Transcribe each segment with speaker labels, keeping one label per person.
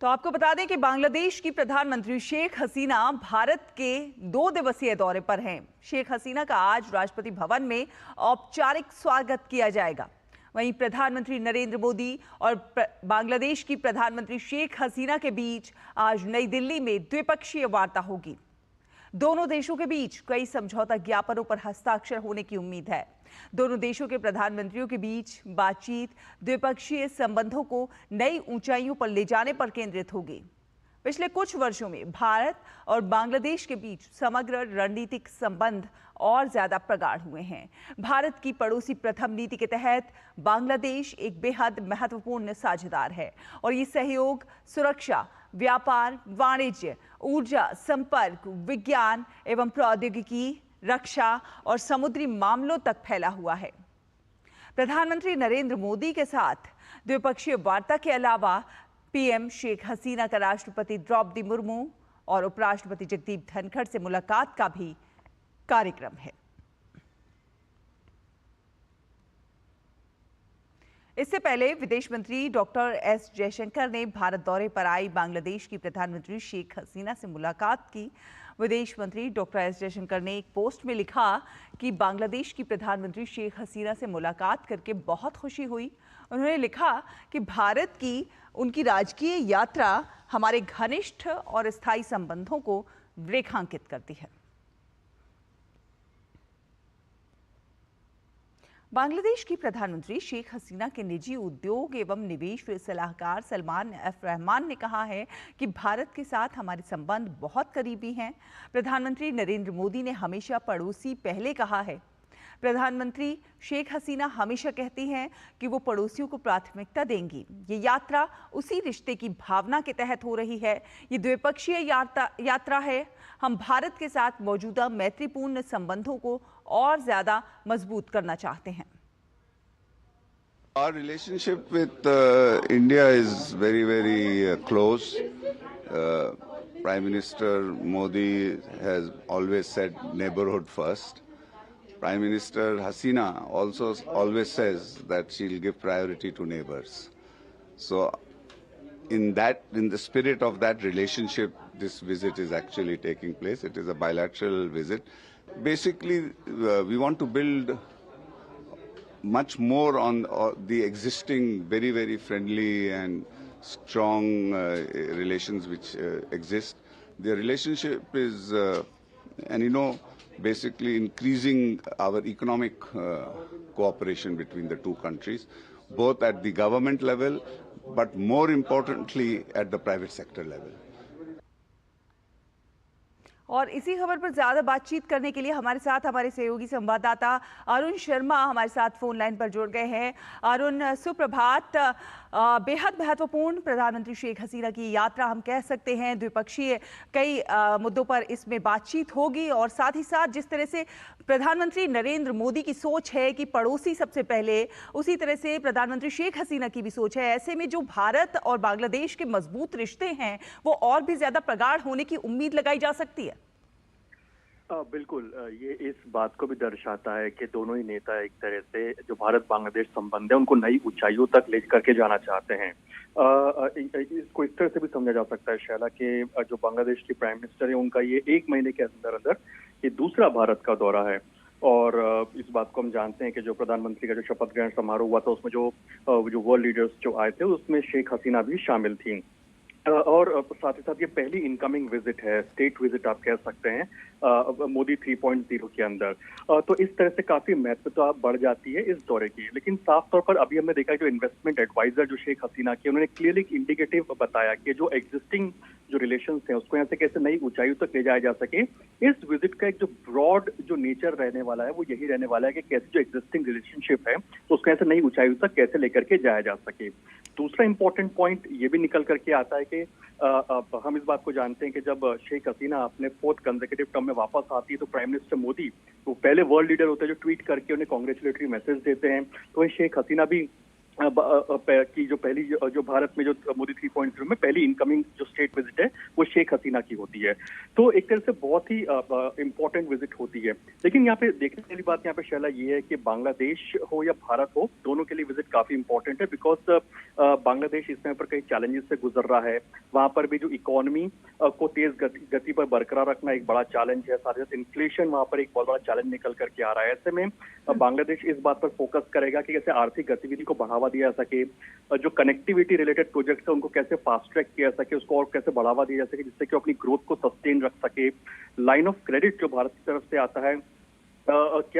Speaker 1: तो आपको बता दें कि बांग्लादेश की प्रधानमंत्री शेख हसीना भारत के 2 दिवसीय दौरे पर हैं। शेख हसीना का आज राष्ट्रपति भवन में औपचारिक स्वागत किया जाएगा। वहीं प्रधानमंत्री नरेंद्र मोदी और बांग्लादेश की प्रधानमंत्री शेख हसीना के बीच आज नई दिल्ली में द्विपक्षीय वार्ता होगी। दोनों देशों के बीच कई समझौता ज्ञापनों पर हस्ताक्षर होने की उम्मीद है। दोनों देशों के प्रधानमंत्रियों के बीच बातचीत द्विपक्षीय संबंधों को नई ऊंचाइयों पर ले जाने पर केंद्रित होगी। पिछले कुछ वर्षों में भारत और बांग्लादेश के बीच समग्र रणनीतिक संबंध और ज्यादा प्रगाढ़ हुए हैं। भारत की पड़ोसी प्रथम नीति के तहत बांग्लादेश एक बेहद महत्वपूर्ण साझेदार है और ये सहयोग सुरक्षा, व्यापार, वाणिज्य, ऊर्जा, संपर्क, विज्ञान एवं प्रौद्योगिकी, रक्षा और समुद्री मामलों तक फैला हुआ है। प्रधानमंत्री नरेंद्र मोदी के साथ द्विपक्षीय वार्ता के अलावा पीएम शेख हसीना का राष्ट्रपति द्रौपदी मुर्मू और उपराष्ट्रपति जगदीप धनखड़ से मुलाकात का भी कार्यक्रम है। इससे पहले विदेश मंत्री डॉक्टर एस जयशंकर ने भारत दौरे पर आई बांग्लादेश की प्रधानमंत्री शेख हसीना से मुलाकात की। विदेश मंत्री डॉक्टर एस जयशंकर ने एक पोस्ट में लिखा कि बांग्लादेश की प्रधानमंत्री शेख हसीना से मुलाकात करके बहुत खुशी हुई। उन्होंने लिखा कि भारत की उनकी राजकीय यात्रा हमारे घनिष्ठ और स्थायी संबंधों को रेखांकित करती है। बांग्लादेश की प्रधानमंत्री शेख हसीना के निजी उद्योग एवं निवेश सलाहकार सलमान एफ रहमान ने कहा है कि भारत के साथ हमारे संबंध बहुत करीबी हैं। प्रधानमंत्री नरेंद्र मोदी ने हमेशा पड़ोसी पहले कहा है। प्रधानमंत्री शेख हसीना हमेशा कहती हैं कि वो पड़ोसियों को प्राथमिकता देंगी। ये यात्रा उसी रिश्ते की भावना के तहत हो रही है। ये द्विपक्षीय यात्रा है। हम भारत के साथ मौजूदा मैत्रीपूर्ण संबंधों को और ज्यादा मजबूत करना चाहते हैं।
Speaker 2: Our relationship with India is very close. Prime Minister Modi has always said neighborhood first. Prime Minister Hasina also always says that she'll give priority to neighbors. So in the spirit of that relationship, this visit is actually taking place. It is a bilateral visit. Basically, we want to build much more on the existing very friendly and strong relations which exist. The relationship is, basically increasing our economic cooperation between the two countries, both at the government level, but more importantly at the private sector level.
Speaker 1: और इसी खबर पर ज्यादा बातचीत करने के लिए हमारे साथ हमारे सहयोगी संवाददाता अरुण शर्मा हमारे साथ फोन लाइन पर जुड़ गए हैं। अरुण, सुप्रभात। बेहद महत्वपूर्ण प्रधानमंत्री शेख हसीना की यात्रा हम कह सकते हैं। द्विपक्षीय कई मुद्दों पर इसमें बातचीत होगी और साथ ही साथ जिस तरह से प्रधानमंत्री नरेंद्र मोदी की सोच है कि पड़ोसी सबसे पहले, उसी तरह से प्रधानमंत्री शेख हसीना की भी सोच है। ऐसे में जो भारत और बांग्लादेश के मजबूत रिश्ते हैं वो और भी ज्यादा प्रगाढ़ होने की उम्मीद लगाई जा सकती है।
Speaker 3: बिल्कुल, ये इस बात को भी दर्शाता है कि दोनों ही नेता एक तरह से जो भारत बांग्लादेश संबंध है उनको नई ऊंचाइयों तक ले करके जाना चाहते हैं। इसको इस तरह से भी समझा जा सकता है शैला कि जो बांग्लादेश की प्राइम मिनिस्टर है उनका ये 1 महीने के अंदर ये दूसरा भारत का दौरा है। और इस बात को हम जानते हैं कि जो प्रधानमंत्री का जो शपथ ग्रहण समारोह हुआ था उसमें जो वर्ल्ड लीडर्स जो आए थे उसमें शेख हसीना भी शामिल थी। और साथ ही साथ ये पहली इनकमिंग विजिट है, स्टेट विजिट आप कह सकते हैं, मोदी 3.0 के अंदर। तो इस तरह से काफी महत्वता बढ़ जाती है इस दौरे की। लेकिन साफ तौर पर अभी हमने देखा जो इन्वेस्टमेंट एडवाइजर जो शेख हसीना की, उन्होंने क्लियरली इंडिकेटिव बताया कि जो एग्जिस्टिंग जो रिलेशंस हैं उसको यहाँ से कैसे नई ऊंचाइयों तक ले जाया जा सके। इस विजिट का एक जो ब्रॉड जो नेचर रहने वाला है वो यही रहने वाला है कि कैसे जो एग्जिस्टिंग रिलेशनशिप है उसको ऐसे नई ऊंचाइयों तक कैसे लेकर के जाया जा सके। दूसरा इंपॉर्टेंट पॉइंट ये भी निकल करके आता है कि हम इस बात को जानते हैं कि जब शेख हसीना अपने 4th कंसेक्यूटिव टर्म में वापस आती है तो प्राइम मिनिस्टर मोदी वो पहले वर्ल्ड लीडर होते हैं जो ट्वीट करके उन्हें कांग्रेचुलेटरी मैसेज देते हैं। तो शेख हसीना भी की जो भारत में जो मोदी 3.0 में पहली इनकमिंग जो स्टेट विजिट है वो शेख हसीना की होती है। तो एक तरह से बहुत ही इंपॉर्टेंट विजिट होती है। लेकिन यहाँ पे देखने वाली बात यहाँ पे शैला ये है कि बांग्लादेश हो या भारत हो, दोनों के लिए विजिट काफी इंपॉर्टेंट है, बिकॉज बांग्लादेश इस समय पर कई चैलेंजेस से गुजर रहा है। वहां पर भी जो इकोनॉमी को तेज गति पर बरकरार रखना एक बड़ा चैलेंज है, साथ ही साथ इन्फ्लेशन वहां पर एक बहुत बड़ा चैलेंज निकल करके आ रहा है। ऐसे में बांग्लादेश इस बात पर फोकस करेगा कि कैसे आर्थिक गतिविधि को बढ़ावा दिया जा सके, जो कनेक्टिविटी रिलेटेड प्रोजेक्ट्स है उनको कैसे फास्ट ट्रैक किया जा सके, उसको और कैसे बढ़ावा दिया जा सके जिससे कि अपनी ग्रोथ को सस्टेन रख सके। लाइन ऑफ क्रेडिट जो भारत की तरफ से आता है कुछ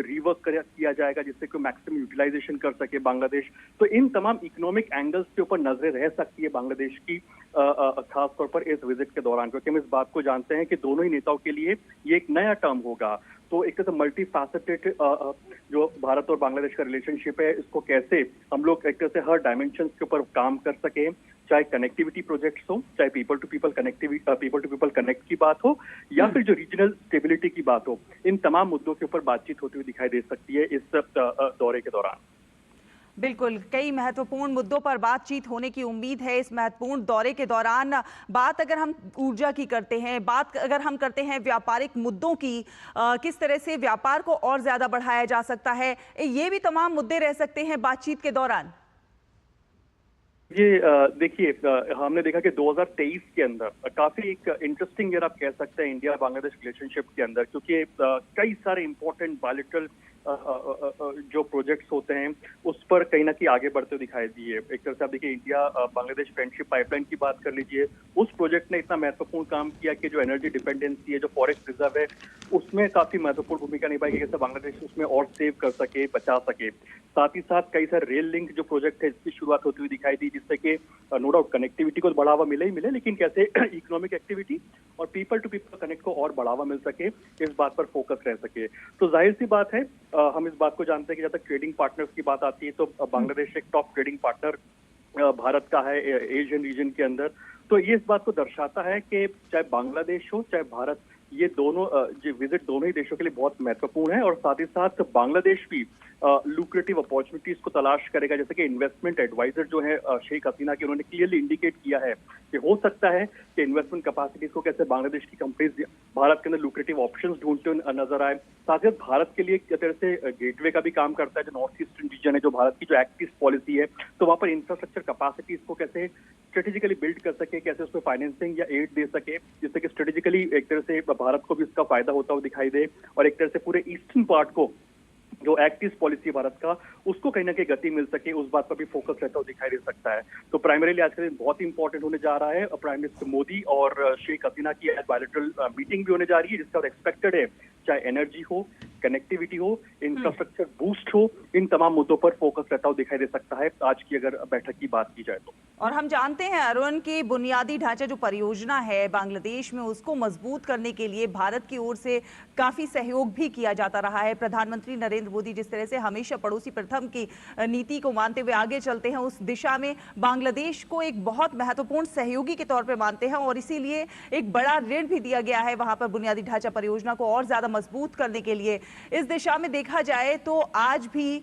Speaker 3: रिवर्क किया जाएगा जिससे कि मैक्सिमम यूटिलाइजेशन कर सके बांग्लादेश। तो इन तमाम इकोनॉमिक एंगल्स के ऊपर नजरें रह सकती है बांग्लादेश की खास तौर पर इस विजिट के दौरान, क्योंकि हम इस बात को जानते हैं कि दोनों ही नेताओं के लिए ये एक नया टर्म होगा। तो एक तरह से मल्टी फैसेटेड जो भारत और बांग्लादेश का रिलेशनशिप है, इसको कैसे हम लोग एक तरह से हर डायमेंशन के ऊपर काम कर सके, चाहे कनेक्टिविटी प्रोजेक्ट्स हो, चाहे पीपल टू पीपल कनेक्ट की बात हो, या फिर जो रीजनल स्टेबिलिटी की बात हो, इन तमाम मुद्दों के ऊपर बातचीत होती हुई दिखाई दे सकती है इस दौरे के दौरान।
Speaker 1: बिल्कुल, कई महत्वपूर्ण मुद्दों पर बातचीत होने की उम्मीद है इस महत्वपूर्ण दौरे के दौरान। बात अगर हम ऊर्जा की करते हैं, बात अगर हम करते हैं व्यापारिक मुद्दों की, किस तरह से व्यापार को और ज्यादा बढ़ाया जा सकता है, ये भी तमाम मुद्दे रह सकते हैं बातचीत के दौरान।
Speaker 3: ये देखिए, हमने देखा कि 2023 के अंदर काफी एक इंटरेस्टिंग ईयर आप कह सकते हैं इंडिया बांग्लादेश रिलेशनशिप के अंदर, क्योंकि कई सारे इंपॉर्टेंट बायलैटरल जो प्रोजेक्ट्स होते हैं उस पर कहीं ना कहीं आगे बढ़ते हुए दिखाई दिए। एक तरह से आप देखिए, इंडिया बांग्लादेश फ्रेंडशिप पाइपलाइन की बात कर लीजिए, उस प्रोजेक्ट ने इतना महत्वपूर्ण काम किया कि जो एनर्जी डिपेंडेंसी है, जो फॉरेस्ट रिजर्व है, उसमें काफी महत्वपूर्ण भूमिका निभाई, कैसे बांग्लादेश उसमें और सेव कर सके, बचा सके। साथ ही साथ कई सारे रेल लिंक जो प्रोजेक्ट है इसकी शुरुआत होती हुई दिखाई दी, जिससे कि नो डाउट कनेक्टिविटी को बढ़ावा मिले ही मिले, लेकिन कैसे इकोनॉमिक एक्टिविटी और पीपल टू पीपल कनेक्ट को और बढ़ावा मिल सके, इस बात पर फोकस रह सके। तो जाहिर सी बात है, हम इस बात को जानते हैं कि जब तक ट्रेडिंग पार्टनर्स की बात आती है तो बांग्लादेश एक टॉप ट्रेडिंग पार्टनर भारत का है एशियन रीजन के अंदर। तो ये इस बात को दर्शाता है कि चाहे बांग्लादेश हो चाहे भारत, ये दोनों जो विजिट दोनों ही देशों के लिए बहुत महत्वपूर्ण है। और साथ ही साथ बांग्लादेश भी लुक्रेटिव अपॉर्चुनिटीज को तलाश करेगा, जैसे कि इन्वेस्टमेंट एडवाइजर जो है शेख हसीना की, उन्होंने क्लियरली इंडिकेट किया है कि हो सकता है कि इन्वेस्टमेंट कैपेसिटीज को कैसे बांग्लादेश की कंपनीज भारत के अंदर लुक्रेटिव ऑप्शंस ढूंढते हुए नजर आए। साथ ही भारत के लिए एक तरह से गेटवे का भी काम करता है, जो नॉर्थ ईस्टर्न रीजन है, जो भारत की जो एक्ट ईस्ट पॉलिसी है, तो वहां पर इंफ्रास्ट्रक्चर कैपेसिटीज को कैसे स्ट्रेटेजिकली बिल्ड कर सके, कैसे उसमें फाइनेंसिंग या एड दे सके, जिससे कि स्ट्रेटेजिकली एक तरह से भारत को भी इसका फायदा होता हुआ दिखाई दे, और एक तरह से पूरे ईस्टर्न पार्ट को जो एक्ट ईस्ट पॉलिसी भारत का, उसको कहीं ना कहीं गति मिल सके, उस बात पर भी फोकस रहता हुआ दिखाई दे सकता है। तो प्राइमरीली आज का दिन बहुत ही इंपॉर्टेंट होने जा रहा है। प्राइम मिनिस्टर मोदी और शेख हसीना की बायलैटरल मीटिंग भी होने जा रही है, जिसका एक्सपेक्टेड है चाहे एनर्जी हो, कनेक्टिविटी हो, इंफ्रास्ट्रक्चर बूस्ट हो, इन तमाम मुद्दों पर फोकस रहता हुआ दिखाई दे सकता है आज की अगर बैठक की बात की जाए तो।
Speaker 1: और हम जानते हैं अरुण की बुनियादी ढांचा जो परियोजना है बांग्लादेश में, उसको मजबूत करने के लिए भारत की ओर से काफी सहयोग भी किया जाता रहा है। प्रधानमंत्री नरेंद्र मोदी जिस तरह से हमेशा पड़ोसी प्रथम की नीति को मानते हुए आगे चलते हैं, उस दिशा में बांग्लादेश को एक बहुत महत्वपूर्ण सहयोगी के तौर पर मानते हैं, और इसीलिए एक बड़ा ऋण भी दिया गया है वहां पर बुनियादी ढांचा परियोजना को और ज्यादा मजबूत करने के लिए। इस दिशा में देखा जाए तो आज भी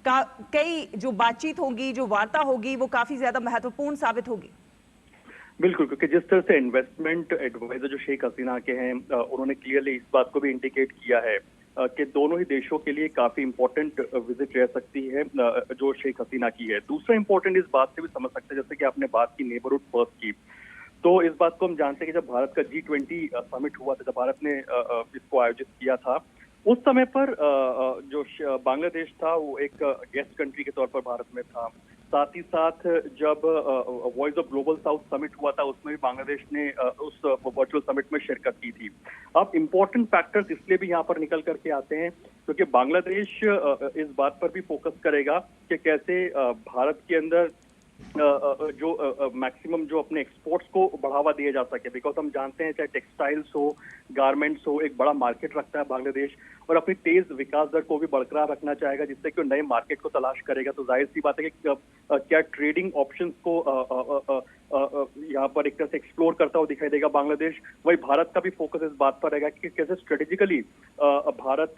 Speaker 1: कई जो बातचीत होगी, जो वार्ता होगी, वो काफी ज्यादा महत्वपूर्ण साबित होगी।
Speaker 3: बिल्कुल, क्योंकि जिस तरह से इन्वेस्टमेंट एडवाइजर जो शेख हसीना के हैं, उन्होंने क्लियरली इस बात को भी इंडिकेट किया है कि दोनों ही देशों के लिए काफी इंपॉर्टेंट विजिट रह सकती है जो शेख हसीना की है। दूसरा इंपॉर्टेंट इस बात से भी समझ सकते हैं, जैसे कि आपने बात की नेबरहुड फर्स्ट की, तो इस बात को हम जानते हैं कि जब भारत का G20 समिट हुआ था, जब भारत ने इसको आयोजित किया था, उस समय पर जो बांग्लादेश था वो एक गेस्ट कंट्री के तौर पर भारत में था। साथ ही साथ जब voice of global south summit हुआ था, उसमें भी बांग्लादेश ने उस वर्चुअल समिट में शिरकत की थी। अब इम्पोर्टेंट फैक्टर्स इसलिए भी यहाँ पर निकल करके आते हैं क्योंकि बांग्लादेश इस बात पर भी फोकस करेगा कि कैसे भारत के अंदर जो मैक्सिमम जो अपने एक्सपोर्ट्स को बढ़ावा दिया जा सके, बिकॉज हम जानते हैं चाहे टेक्सटाइल्स हो, गारमेंट्स हो, एक बड़ा मार्केट रखता है बांग्लादेश, और अपनी तेज विकास दर को भी बरकरार रखना चाहेगा, जिससे कि वो नए मार्केट को तलाश करेगा। तो जाहिर सी बात है कि क्या ट्रेडिंग ऑप्शंस को यहाँ पर एक तरह से एक्सप्लोर करता हुआ दिखाई देगा बांग्लादेश। वही भारत का भी फोकस इस बात पर रहेगा कि कैसे स्ट्रेटेजिकली भारत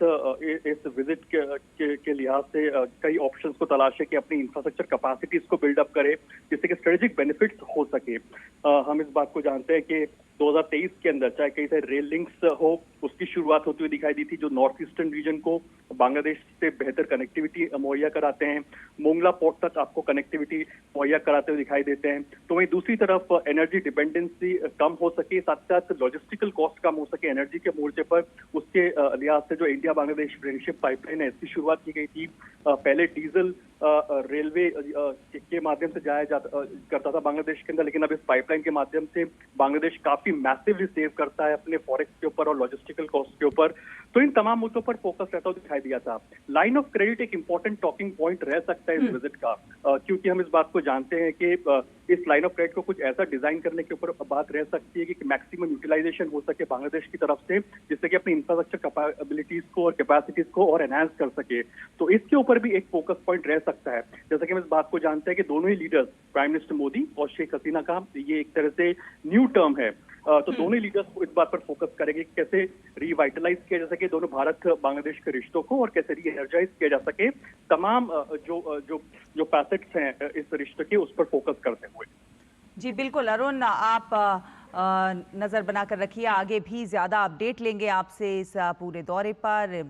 Speaker 3: इस विजिट के लिहाज से कई ऑप्शंस को तलाशे कि अपनी इंफ्रास्ट्रक्चर कैपेसिटीज को बिल्डअप करे, जिससे कि स्ट्रेटेजिक बेनिफिट्स हो सके। हम इस बात को जानते हैं कि 2023 के अंदर चाहे कई सारे रेल लिंक्स हो, उसकी शुरुआत होती हुई दिखाई दी थी, जो नॉर्थ ईस्टर्न रीजन को बांग्लादेश से बेहतर कनेक्टिविटी मुहैया कराते हैं। मोंगला पोर्ट तक आपको कनेक्टिविटी मुहैया कराते हुए दिखाई देते हैं। तो वहीं दूसरी तरफ एनर्जी डिपेंडेंसी कम हो सके, साथ साथ लॉजिस्टिकल कॉस्ट कम हो सके एनर्जी के मोर्चे पर, उसके लिहाज से जो इंडिया बांग्लादेश फ्रेंडशिप पाइपलाइन है, इसकी शुरुआत की गई थी। पहले डीजल रेलवे के माध्यम से जाया करता था बांग्लादेश के अंदर, लेकिन अब इस पाइपलाइन के माध्यम से बांग्लादेश काफी मैसिवली सेव करता है अपने फॉरेक्स के ऊपर और लॉजिस्टिकल कॉस्ट के ऊपर। तो इन तमाम मुद्दों पर फोकस रहता हुआ दिखाई दिया था। लाइन ऑफ क्रेडिट एक इंपॉर्टेंट टॉकिंग पॉइंट रह सकता है इस विजिट का, क्योंकि हम इस बात को जानते हैं कि इस लाइन ऑफ क्रेडिट को कुछ ऐसा डिजाइन करने के ऊपर बात रह सकती है कि मैक्सिमम यूटिलाइजेशन हो सके बांग्लादेश की तरफ से, जिससे कि अपनी इंफ्रास्ट्रक्चर कैपेबिलिटीज को और कैपेसिटीज को और एनहांस कर सके। तो इसके ऊपर भी एक फोकस पॉइंट रह सकता है। जैसा कि हम इस बात को जानते हैं कि दोनों ही लीडर्स, प्राइम मिनिस्टर मोदी और शेख हसीना का ये एक तरह से न्यू टर्म है, तो दोनों ही लीडर्स को इस बात पर फोकस करेंगे कि कैसे रिवाइटलाइज किया जा सके दोनों भारत बांग्लादेश के रिश्तों को, और कैसे री एनर्जाइज किया जा सके तमाम जो फैसेट्स हैं इस रिश्ते के, उस पर फोकस करते हुए।
Speaker 1: जी बिल्कुल अरुण, आप नजर बनाकर रखिए, आगे भी ज्यादा अपडेट लेंगे आपसे इस पूरे दौरे पर।